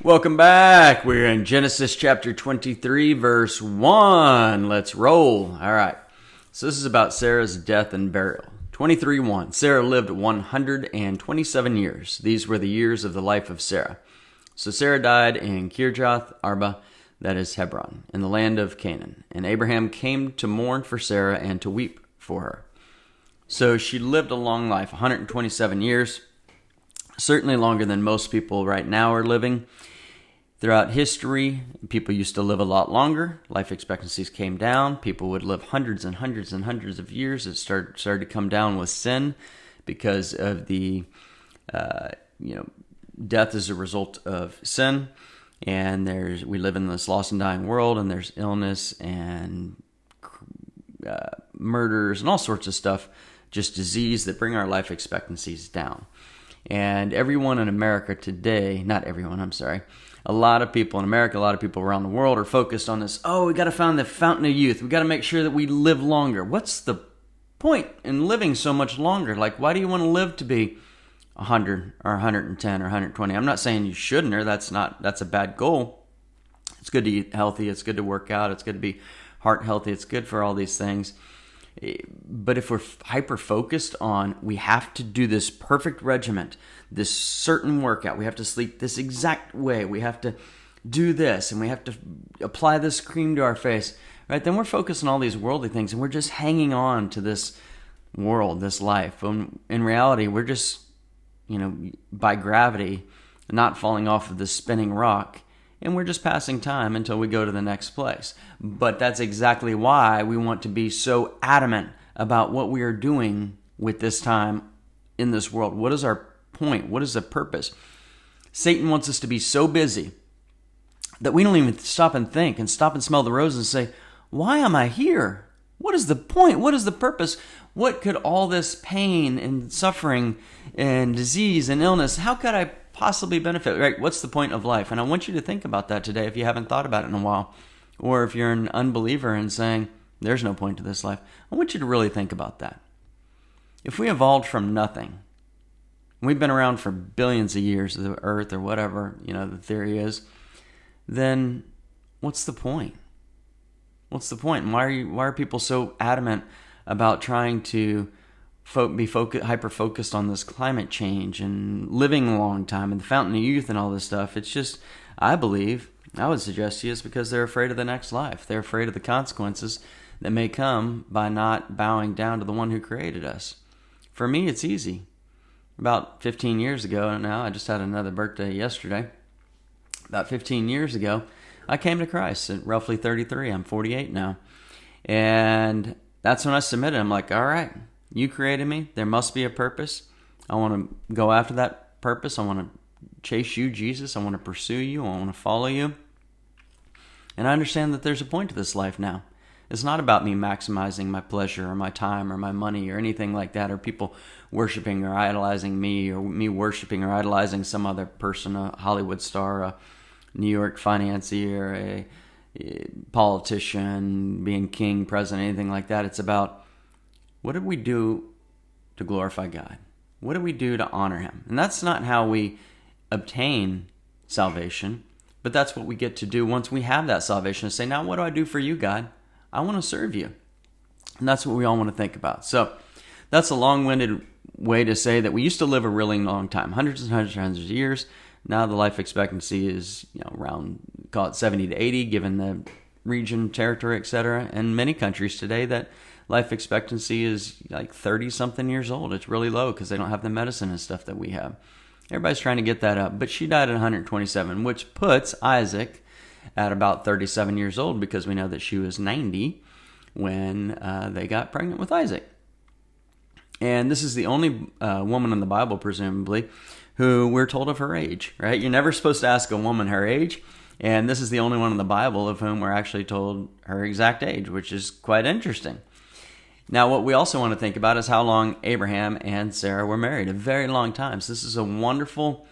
Welcome back. We're in Genesis chapter 23, verse 1. Let's roll. All right. So this is about Sarah's death and burial. 23:1. Sarah lived 127 years. These were the years of the life of Sarah. So Sarah died in Kirjath Arba, that is Hebron, in the land of Canaan. And Abraham came to mourn for Sarah and to weep for her. So she lived a long life, 127 years, certainly longer than most people right now are living. Throughout history, people used to live a lot longer. Life expectancies came down. People would live hundreds and hundreds and hundreds of years. It started to come down with sin because of the, death as a result of sin. And we live in this lost and dying world, and there's illness and murders and all sorts of stuff, just disease that bring our life expectancies down. And everyone in America today, not everyone, I'm sorry, a lot of people in America, a lot of people around the world are focused on this. Oh, we got to find the fountain of youth. We got to make sure that we live longer. What's the point in living so much longer? Like, why do you want to live to be 100 or 110 or 120? I'm not saying you shouldn't, or that's a bad goal. It's good to eat healthy. It's good to work out. It's good to be heart healthy. It's good for all these things. But if we're hyper-focused on we have to do this perfect regiment, this certain workout, we have to sleep this exact way, we have to do this, and we have to apply this cream to our face, right? Then we're focused on all these worldly things, and we're just hanging on to this world, this life. When in reality, we're just, by gravity, not falling off of this spinning rock, and we're just passing time until we go to the next place. But that's exactly why we want to be so adamant about what we are doing with this time in this world. What is our point? What is the purpose? Satan wants us to be so busy that we don't even stop and think and stop and smell the roses and say, why am I here? What is the point? What is the purpose? What could all this pain and suffering and disease and illness, how could I possibly benefit, right? What's the point of life? And I want you to think about that today if you haven't thought about it in a while. Or if you're an unbeliever and saying, there's no point to this life. I want you to really think about that. If we evolved from nothing, we've been around for billions of years, the earth or whatever, the theory is, then what's the point? What's the point? And why are people so adamant about trying to be hyper-focused on this climate change and living a long time and the fountain of youth and all this stuff? It's just, I would suggest to you, it's because they're afraid of the next life. They're afraid of the consequences that may come by not bowing down to the one who created us. For me, it's easy. About 15 years ago now, I just had another birthday yesterday. About 15 years ago, I came to Christ at roughly 33. I'm 48 now. And that's when I submitted. I'm like, all right, you created me. There must be a purpose. I want to go after that purpose. I want to chase you, Jesus. I want to pursue you. I want to follow you. And I understand that there's a point to this life now. It's not about me maximizing my pleasure or my time or my money or anything like that, or people worshiping or idolizing me, or me worshiping or idolizing some other person, a Hollywood star, a New York financier, a politician, being king, president, anything like that. It's about, what did we do to glorify God? What did we do to honor Him? And that's not how we obtain salvation, but that's what we get to do once we have that salvation, to say, now what do I do for you, God? I want to serve you. And that's what we all want to think about. So that's a long-winded way to say that we used to live a really long time, hundreds and hundreds and hundreds of years. Now the life expectancy is around, call it 70 to 80, given the region, territory, etc. And many countries today, that life expectancy is like 30-something years old. It's really low because they don't have the medicine and stuff that we have. Everybody's trying to get that up. But she died at 127, which puts Isaac at about 37 years old, because we know that she was 90 when they got pregnant with Isaac. And this is the only woman in the Bible, presumably, who we're told of her age, right? You're never supposed to ask a woman her age. And this is the only one in the Bible of whom we're actually told her exact age, which is quite interesting. Now, what we also want to think about is how long Abraham and Sarah were married. A very long time. So this is a wonderful,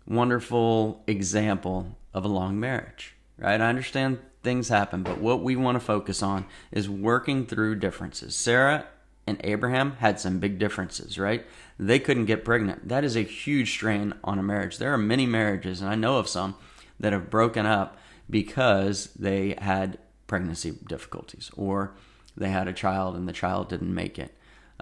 wonderful example of a long marriage, right? I understand things happen, but what we want to focus on is working through differences. Sarah and Abraham had some big differences, right? They couldn't get pregnant. That is a huge strain on a marriage. There are many marriages, and I know of some, that have broken up because they had pregnancy difficulties, or they had a child and the child didn't make it,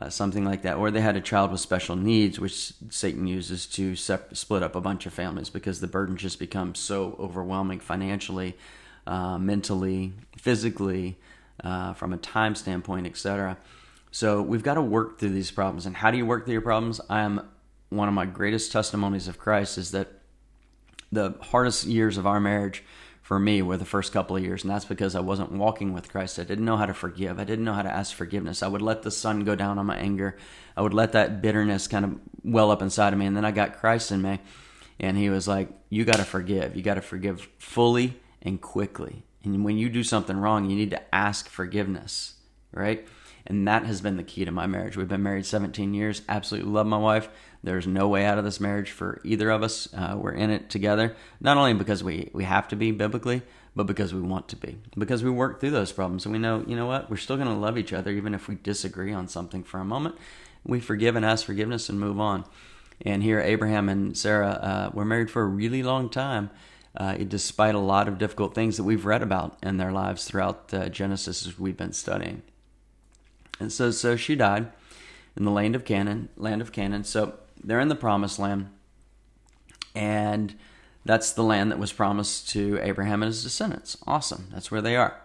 something like that. Or they had a child with special needs, which Satan uses to split up a bunch of families because the burden just becomes so overwhelming financially, mentally, physically, from a time standpoint, etc. So we've got to work through these problems. And how do you work through your problems? One of my greatest testimonies of Christ is that the hardest years of our marriage for me were the first couple of years, and that's because I wasn't walking with Christ. I didn't know how to forgive. I didn't know how to ask forgiveness. I would let the sun go down on my anger. I would let that bitterness kind of well up inside of me, and then I got Christ in me, and he was like, you got to forgive. You got to forgive fully and quickly. And when you do something wrong, you need to ask forgiveness, right? And that has been the key to my marriage. We've been married 17 years, absolutely love my wife. There's no way out of this marriage for either of us. We're in it together, not only because we have to be biblically, but because we want to be. Because we work through those problems and we know, you know what, we're still going to love each other even if we disagree on something for a moment. We forgive and ask forgiveness and move on. And here, Abraham and Sarah were married for a really long time, despite a lot of difficult things that we've read about in their lives throughout Genesis as we've been studying. And so she died in the land of Canaan. So they're in the promised land, and that's the land that was promised to Abraham and his descendants. Awesome. That's where they are.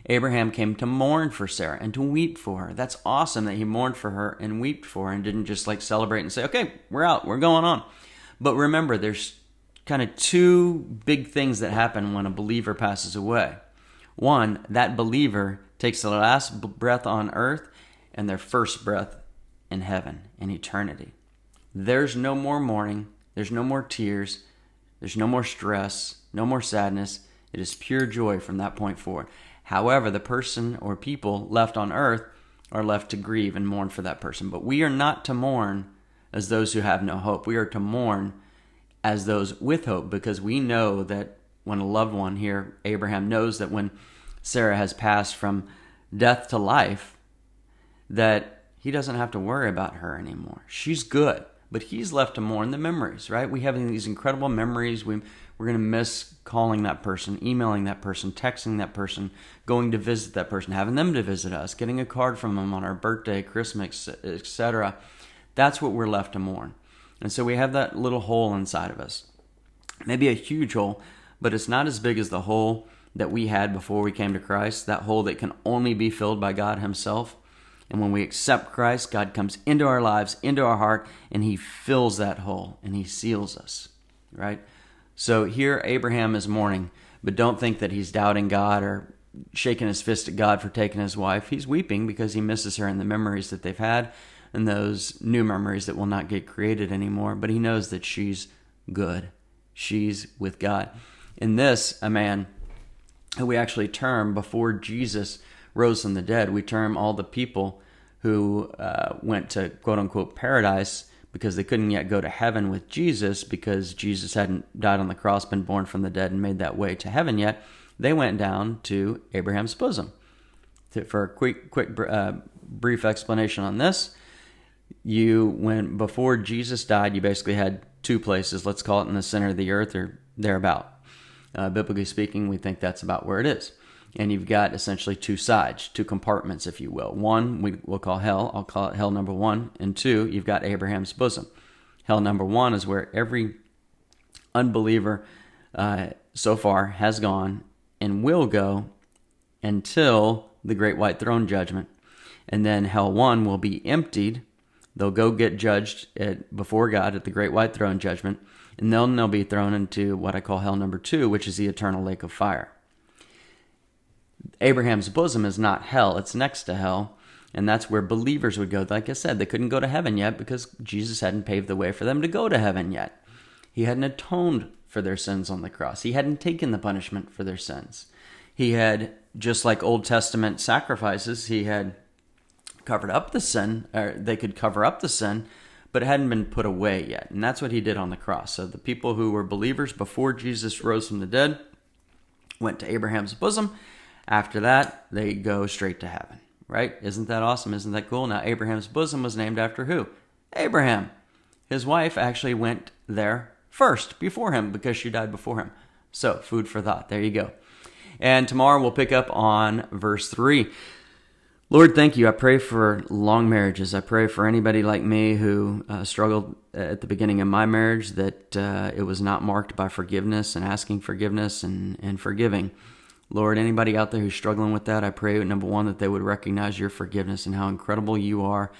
Abraham came to mourn for Sarah and to weep for her. That's awesome that he mourned for her and wept for her and didn't just like celebrate and say, okay, we're out, we're going on. But remember, there's kind of two big things that happen when a believer passes away. One, that believer takes the last breath on earth and their first breath in heaven, in eternity. There's no more mourning. There's no more tears. There's no more stress, no more sadness. It is pure joy from that point forward. However, the person or people left on earth are left to grieve and mourn for that person. But we are not to mourn as those who have no hope. We are to mourn as those with hope, because we know that when a loved one here, Abraham knows that when Sarah has passed from death to life, that he doesn't have to worry about her anymore. She's good, but he's left to mourn the memories, right? We have these incredible memories. We're going to miss calling that person, emailing that person, texting that person, going to visit that person, having them to visit us, getting a card from them on our birthday, Christmas, etc. That's what we're left to mourn. And so we have that little hole inside of us. Maybe a huge hole, but it's not as big as the hole that we had before we came to Christ, that hole that can only be filled by God himself. And when we accept Christ, God comes into our lives, into our heart, and he fills that hole, and he seals us, right? So here Abraham is mourning, but don't think that he's doubting God or shaking his fist at God for taking his wife. He's weeping because he misses her and the memories that they've had and those new memories that will not get created anymore. But he knows that she's good. She's with God. In this, a man who we actually term, before Jesus rose from the dead, we term all the people who went to quote-unquote paradise because they couldn't yet go to heaven with Jesus because Jesus hadn't died on the cross, been born from the dead, and made that way to heaven yet. They went down to Abraham's bosom. For a quick brief explanation on this, before Jesus died, you basically had two places. Let's call it in the center of the earth or thereabout. Biblically speaking, we think that's about where it is. And you've got essentially two sides, two compartments, if you will. One, we'll call hell. I'll call it hell number one. And two, you've got Abraham's bosom. Hell number one is where every unbeliever so far has gone and will go until the great white throne judgment. And then hell one will be emptied. They'll go get judged before God at the great white throne judgment. And then they'll be thrown into what I call hell number two, which is the eternal lake of fire. Abraham's bosom is not hell, it's next to hell, and that's where believers would go. Like I said, they couldn't go to heaven yet because Jesus hadn't paved the way for them to go to heaven yet. He hadn't atoned for their sins on the cross. He hadn't taken the punishment for their sins. He had, just like Old Testament sacrifices, he had covered up the sin, or they could cover up the sin, but it hadn't been put away yet, and that's what he did on the cross. So the people who were believers before Jesus rose from the dead went to Abraham's bosom. After that, they go straight to heaven, right? Isn't that awesome? Isn't that cool? Now, Abraham's bosom was named after who? Abraham. His wife actually went there first, before him, because she died before him. So, food for thought. There you go. And tomorrow we'll pick up on verse 3. Lord, thank you. I pray for long marriages. I pray for anybody like me who struggled at the beginning of my marriage, that it was not marked by forgiveness and asking forgiveness and forgiving. Lord, anybody out there who's struggling with that, I pray, number one, that they would recognize your forgiveness and how incredible you are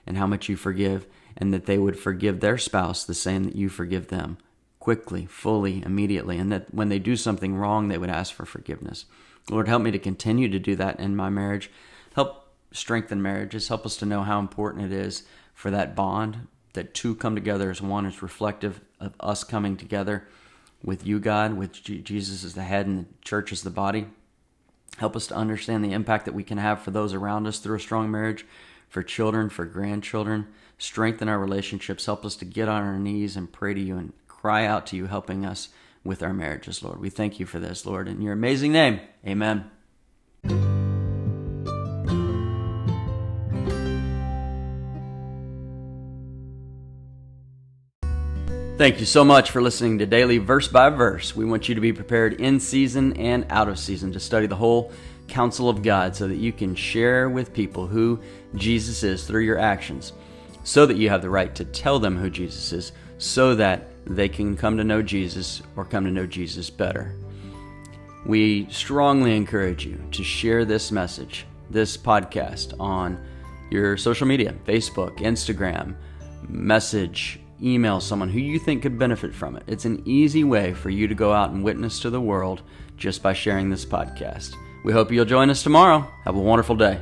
and how much you forgive, and that they would forgive their spouse the same that you forgive them, quickly, fully, immediately, and that when they do something wrong, they would ask for forgiveness. Lord, help me to continue to do that in my marriage. Help strengthen marriages. Help us to know how important it is for that bond, that two come together as one. Is reflective of us coming together with you, God, with Jesus as the head and the church as the body. Help us to understand the impact that we can have for those around us through a strong marriage, for children, for grandchildren. Strengthen our relationships. Help us to get on our knees and pray to you and cry out to you, helping us with our marriages, Lord. We thank you for this, Lord. In your amazing name, amen. Thank you so much for listening to Daily Verse by Verse. We want you to be prepared in season and out of season to study the whole counsel of God so that you can share with people who Jesus is through your actions, so that you have the right to tell them who Jesus is, so that they can come to know Jesus or come to know Jesus better. We strongly encourage you to share this message, this podcast, on your social media, Facebook, Instagram, message, email someone who you think could benefit from it. It's an easy way for you to go out and witness to the world just by sharing this podcast. We hope you'll join us tomorrow. Have a wonderful day.